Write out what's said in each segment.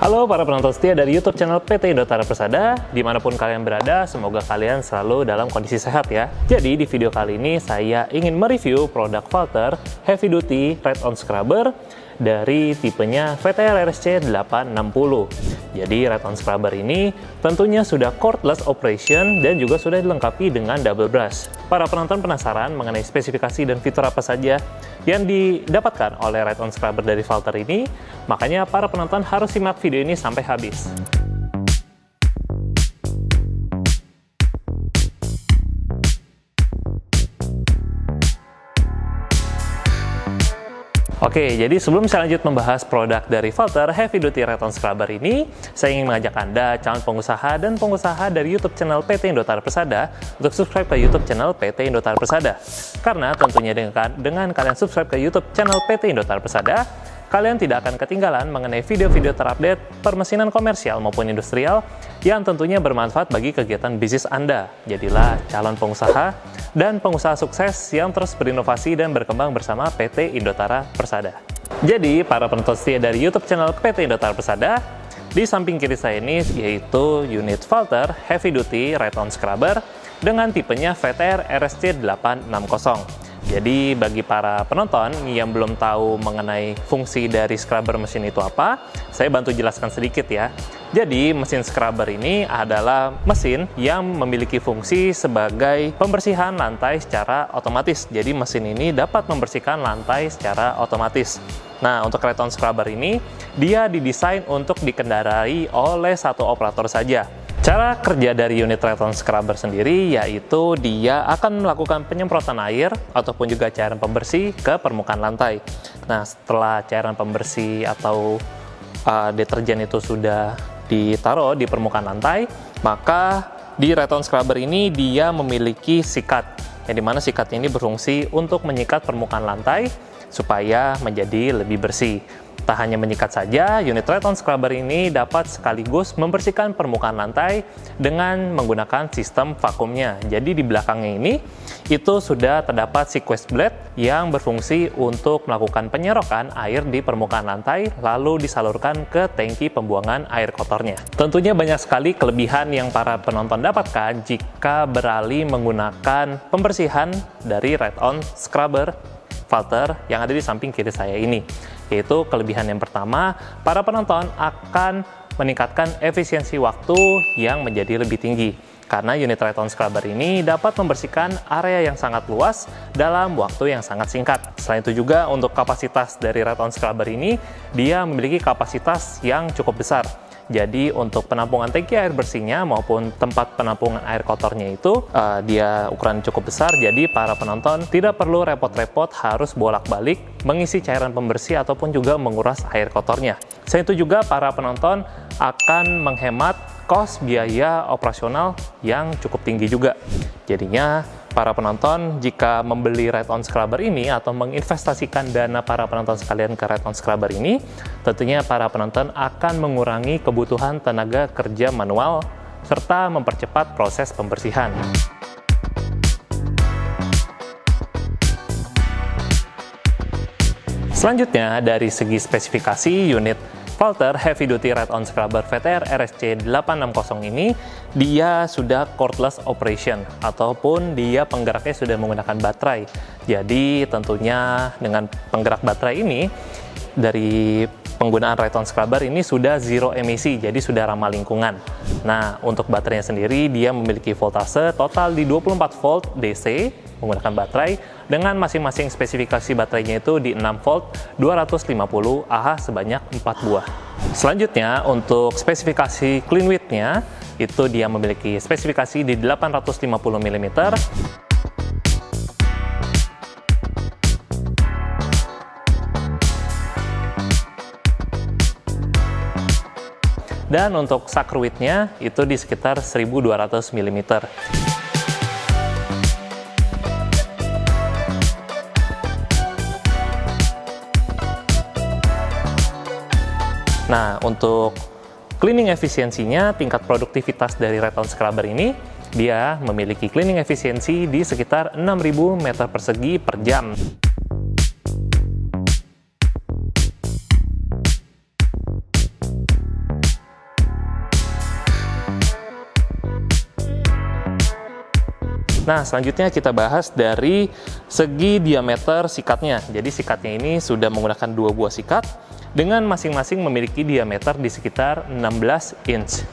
Halo para penonton setia dari YouTube channel PT Indotara Persada, dimanapun kalian berada, semoga kalian selalu dalam kondisi sehat ya. Jadi di video kali ini saya ingin mereview produk filter Heavy Duty Ride-On Scrubber dari tipenya VTR RSC 860. Jadi Ride-On Scrubber ini tentunya sudah cordless operation dan juga sudah dilengkapi dengan double brush. Para penonton penasaran mengenai spesifikasi dan fitur apa saja yang didapatkan oleh Ride-On Scrubber dari filter ini? Makanya para penonton harus simak video ini sampai habis. Oke, jadi sebelum saya lanjut membahas produk dari filter Heavy Duty Ride-On Scrubber ini, saya ingin mengajak Anda, calon pengusaha dan pengusaha dari YouTube channel PT Indotara Persada, untuk subscribe ke YouTube channel PT Indotara Persada. Karena tentunya dengan kalian subscribe ke YouTube channel PT Indotara Persada, kalian tidak akan ketinggalan mengenai video-video terupdate permesinan komersial maupun industrial yang tentunya bermanfaat bagi kegiatan bisnis Anda. Jadilah calon pengusaha dan pengusaha sukses yang terus berinovasi dan berkembang bersama PT Indotara Persada. Jadi, para penonton setia dari YouTube channel PT Indotara Persada, di samping kiri saya ini yaitu unit filter Heavy Duty Ride-On Scrubber dengan tipenya VTR RSC 860. Jadi bagi para penonton yang belum tahu mengenai fungsi dari scrubber mesin itu apa, saya bantu jelaskan sedikit ya. Jadi mesin scrubber ini adalah mesin yang memiliki fungsi sebagai pembersihan lantai secara otomatis. Jadi mesin ini dapat membersihkan lantai secara otomatis. Nah, untuk Ride-On Scrubber ini, dia didesain untuk dikendarai oleh satu operator saja. Cara kerja dari unit Ride-On Scrubber sendiri yaitu dia akan melakukan penyemprotan air ataupun juga cairan pembersih ke permukaan lantai. Nah, setelah cairan pembersih atau deterjen itu sudah ditaruh di permukaan lantai, maka di Ride-On Scrubber ini dia memiliki sikat, yang dimana sikat ini berfungsi untuk menyikat permukaan lantai supaya menjadi lebih bersih. Tak hanya menyikat saja, unit Ride-On Scrubber ini dapat sekaligus membersihkan permukaan lantai dengan menggunakan sistem vakumnya. Jadi di belakangnya ini, itu sudah terdapat sequence blade yang berfungsi untuk melakukan penyerokan air di permukaan lantai, lalu disalurkan ke tangki pembuangan air kotornya. Tentunya banyak sekali kelebihan yang para penonton dapatkan jika beralih menggunakan pembersihan dari Ride-On Scrubber filter yang ada di samping kiri saya ini. Yaitu kelebihan yang pertama, para penonton akan meningkatkan efisiensi waktu yang menjadi lebih tinggi. Karena unit Ride-On Scrubber ini dapat membersihkan area yang sangat luas dalam waktu yang sangat singkat. Selain itu juga untuk kapasitas dari Ride-On Scrubber ini, dia memiliki kapasitas yang cukup besar. Jadi untuk penampungan tangki air bersihnya maupun tempat penampungan air kotornya itu dia ukuran cukup besar, jadi para penonton tidak perlu repot-repot harus bolak-balik mengisi cairan pembersih ataupun juga menguras air kotornya. Selain itu juga para penonton akan menghemat kos biaya operasional yang cukup tinggi juga. Jadinya para penonton jika membeli Ride-On Scrubber ini atau menginvestasikan dana para penonton sekalian ke Ride-On Scrubber ini, tentunya para penonton akan mengurangi kebutuhan tenaga kerja manual serta mempercepat proses pembersihan. Selanjutnya, dari segi spesifikasi unit filter Heavy Duty Ride-On Scrubber VTR RSC 860 ini, dia sudah cordless operation ataupun dia penggeraknya sudah menggunakan baterai. Jadi tentunya dengan penggerak baterai ini, dari penggunaan Ride-On Scrubber ini sudah zero emisi, jadi sudah ramah lingkungan. Nah, untuk baterainya sendiri dia memiliki voltase total di 24 volt DC menggunakan baterai dengan masing-masing spesifikasi baterainya itu di 6 volt 250 Ah sebanyak 4 buah. Selanjutnya untuk spesifikasi clean width-nya itu dia memiliki spesifikasi di 850 mm. Dan untuk sucker width-nya itu di sekitar 1200 mm. Nah, untuk cleaning efisiensinya, tingkat produktivitas dari Ride-On Scrubber ini, dia memiliki cleaning efisiensi di sekitar 6.000 meter persegi per jam. Nah, selanjutnya kita bahas dari segi diameter sikatnya. Jadi sikatnya ini sudah menggunakan 2 buah sikat dengan masing-masing memiliki diameter di sekitar 16 inch.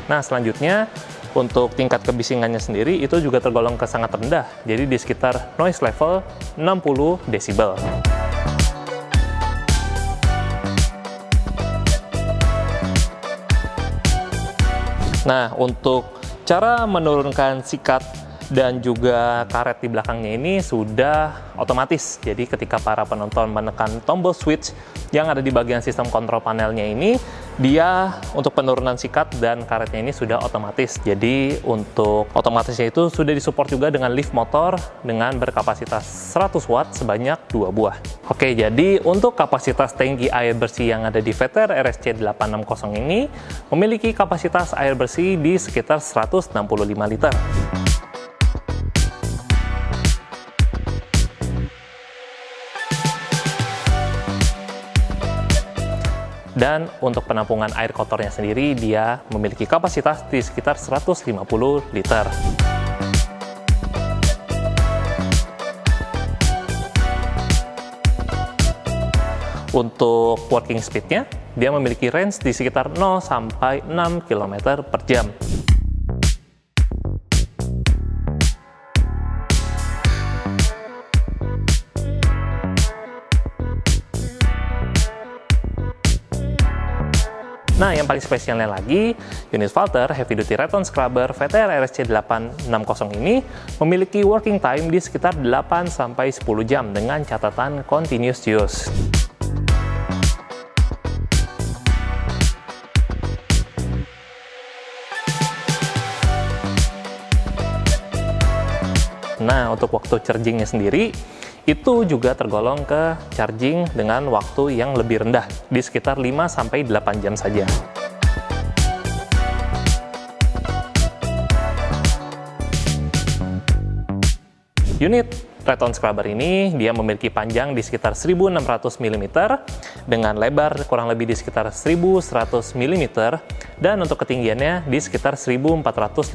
Nah, selanjutnya untuk tingkat kebisingannya sendiri itu juga tergolong ke sangat rendah. Jadi di sekitar noise level 60 desibel. Nah, untuk cara menurunkan sikat dan juga karet di belakangnya ini sudah otomatis. Jadi ketika para penonton menekan tombol switch yang ada di bagian sistem kontrol panelnya ini, dia untuk penurunan sikat dan karetnya ini sudah otomatis. Jadi untuk otomatisnya itu sudah disupport juga dengan lift motor dengan berkapasitas 100 watt sebanyak 2 buah. Oke, jadi untuk kapasitas tangki air bersih yang ada di Vetter RSC 860 ini memiliki kapasitas air bersih di sekitar 165 liter. Dan untuk penampungan air kotornya sendiri, dia memiliki kapasitas di sekitar 150 liter. Untuk working speed-nya, dia memiliki range di sekitar 0 sampai 6 km per jam. Nah, yang paling spesialnya lagi, unit Valter Heavy Duty Raton Scrubber Vetter RSC 860 ini memiliki working time di sekitar 8-10 jam dengan catatan continuous use. Nah, untuk waktu chargingnya sendiri, itu juga tergolong ke charging dengan waktu yang lebih rendah, di sekitar 5-8 jam saja. Unit Raton Scrubber ini dia memiliki panjang di sekitar 1600 mm dengan lebar kurang lebih di sekitar 1100 mm dan untuk ketinggiannya di sekitar 1450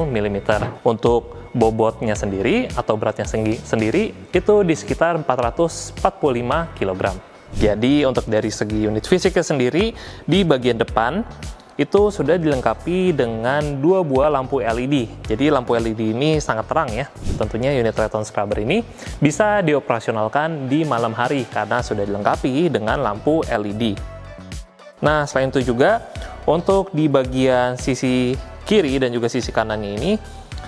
mm. Untuk bobotnya sendiri atau beratnya sendiri itu di sekitar 445 kg. Jadi untuk dari segi unit fisiknya sendiri, di bagian depan itu sudah dilengkapi dengan 2 buah lampu LED. Jadi lampu LED ini sangat terang ya. Tentunya unit Raton Scrubber ini bisa dioperasionalkan di malam hari karena sudah dilengkapi dengan lampu LED. Nah, selain itu juga untuk di bagian sisi kiri dan juga sisi kanannya ini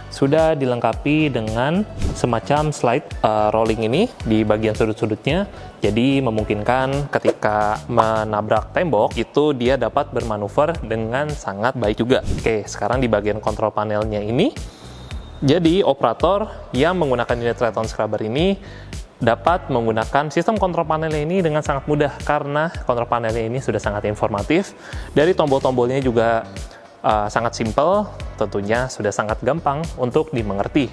sudah dilengkapi dengan semacam slide rolling ini di bagian sudut-sudutnya. Jadi memungkinkan ketika menabrak tembok itu dia dapat bermanuver dengan sangat baik juga. Oke, sekarang di bagian kontrol panelnya ini, jadi operator yang menggunakan unit Raton Scrubber ini dapat menggunakan sistem kontrol panelnya ini dengan sangat mudah karena kontrol panelnya ini sudah sangat informatif. Dari tombol-tombolnya juga sangat simpel, tentunya sudah sangat gampang untuk dimengerti.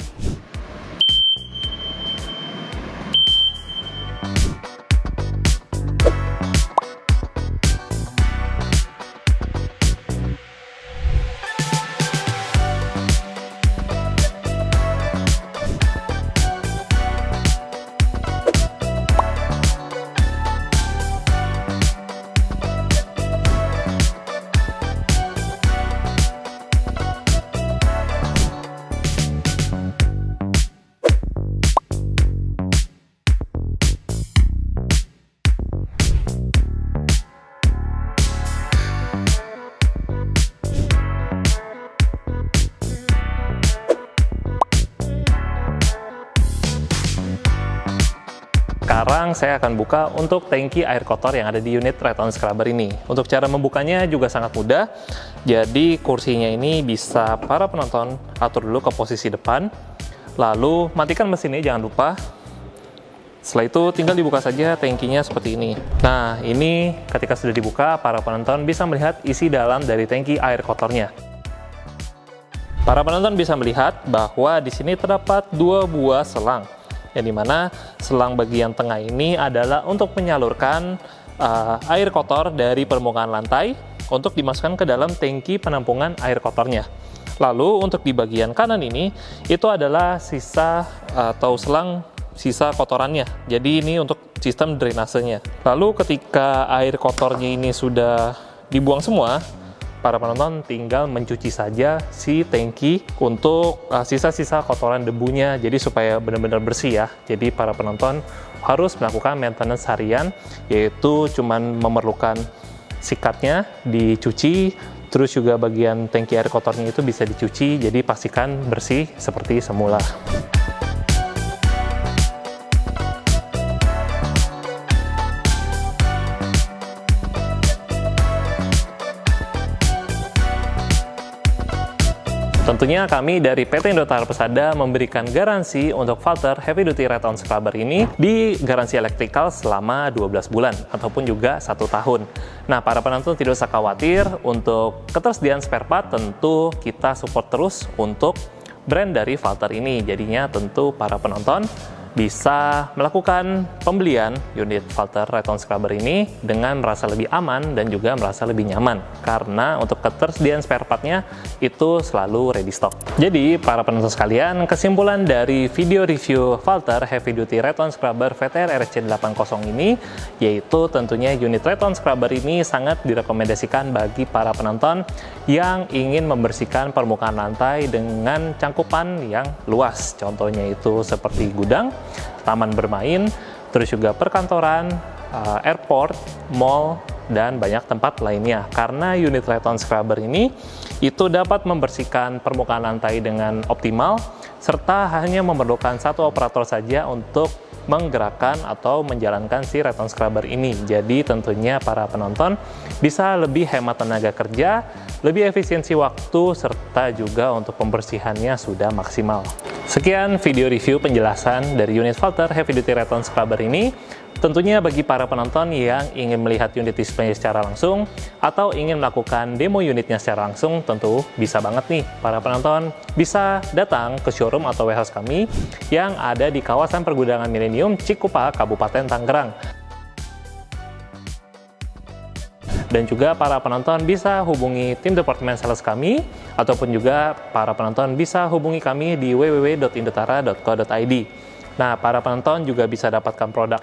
Sekarang saya akan buka untuk tangki air kotor yang ada di unit Raton Scrubber ini. Untuk cara membukanya juga sangat mudah. Jadi kursinya ini bisa para penonton atur dulu ke posisi depan. Lalu matikan mesinnya, jangan lupa. Setelah itu tinggal dibuka saja tangkinya seperti ini. Nah, ini ketika sudah dibuka, para penonton bisa melihat isi dalam dari tangki air kotornya. Para penonton bisa melihat bahwa di sini terdapat 2 buah selang. yang dimana selang bagian tengah ini adalah untuk menyalurkan air kotor dari permukaan lantai untuk dimasukkan ke dalam tangki penampungan air kotornya. Lalu untuk di bagian kanan ini, itu adalah sisa atau selang sisa kotorannya. Jadi ini untuk sistem drainasenya. Lalu ketika air kotornya ini sudah dibuang semua, para penonton tinggal mencuci saja si tangki untuk sisa-sisa kotoran debunya, jadi supaya benar-benar bersih ya. Jadi para penonton harus melakukan maintenance harian, yaitu cuman memerlukan sikatnya dicuci, terus juga bagian tangki air kotornya itu bisa dicuci, jadi pastikan bersih seperti semula. Tentunya kami dari PT Indotara Persada memberikan garansi untuk filter Heavy Duty Red-On Scrubber ini di garansi elektrikal selama 12 bulan ataupun juga 1 tahun. Nah, para penonton tidak usah khawatir untuk ketersediaan spare part, tentu kita support terus untuk brand dari filter ini. Jadinya tentu para penonton bisa melakukan pembelian unit filter Red-On Scrubber ini dengan merasa lebih aman dan juga merasa lebih nyaman, karena untuk ketersediaan spare partnya itu selalu ready stock. Jadi para penonton sekalian, kesimpulan dari video review filter Heavy Duty Red-On Scrubber VTR RC80 ini yaitu tentunya unit Red-On Scrubber ini sangat direkomendasikan bagi para penonton yang ingin membersihkan permukaan lantai dengan cangkupan yang luas. Contohnya itu seperti gudang, taman bermain, terus juga perkantoran, airport, mall, dan banyak tempat lainnya. Karena unit Red-On Scrubber ini itu dapat membersihkan permukaan lantai dengan optimal, serta hanya memerlukan satu operator saja untuk menggerakkan atau menjalankan si Red-On Scrubber ini. Jadi tentunya para penonton bisa lebih hemat tenaga kerja, lebih efisiensi waktu, serta juga untuk pembersihannya sudah maksimal. Sekian video review penjelasan dari unit filter Heavy Duty Red-On Scrubber ini. Tentunya bagi para penonton yang ingin melihat unit display secara langsung atau ingin melakukan demo unitnya secara langsung, tentu bisa banget nih para penonton bisa datang ke showroom atau warehouse kami yang ada di kawasan Pergudangan Milenium Cikupa, Kabupaten Tangerang. Dan juga para penonton bisa hubungi tim departemen sales kami, ataupun juga para penonton bisa hubungi kami di www.indotara.co.id. Nah, para penonton juga bisa dapatkan produk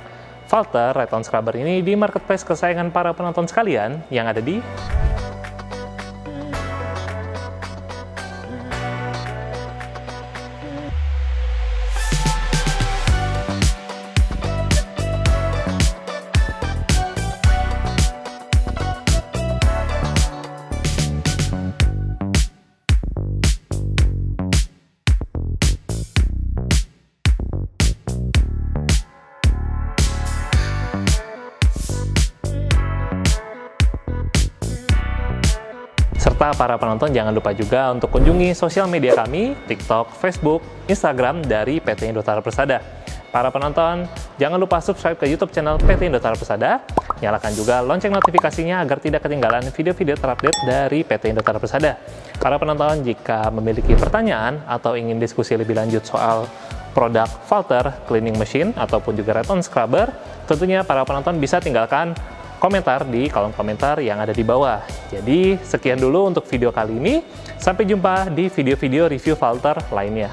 filter Red-On Scrubber ini di marketplace kesayangan para penonton sekalian yang ada di serta para penonton jangan lupa juga untuk kunjungi sosial media kami, TikTok, Facebook, Instagram dari PT Indotara Persada. Para penonton, jangan lupa subscribe ke YouTube channel PT Indotara Persada, nyalakan juga lonceng notifikasinya agar tidak ketinggalan video-video terupdate dari PT Indotara Persada. Para penonton, jika memiliki pertanyaan atau ingin diskusi lebih lanjut soal produk filter, cleaning machine, ataupun juga Red-On Scrubber, tentunya para penonton bisa tinggalkan komentar di kolom komentar yang ada di bawah. Jadi, sekian dulu untuk video kali ini. Sampai jumpa di video-video review filter lainnya.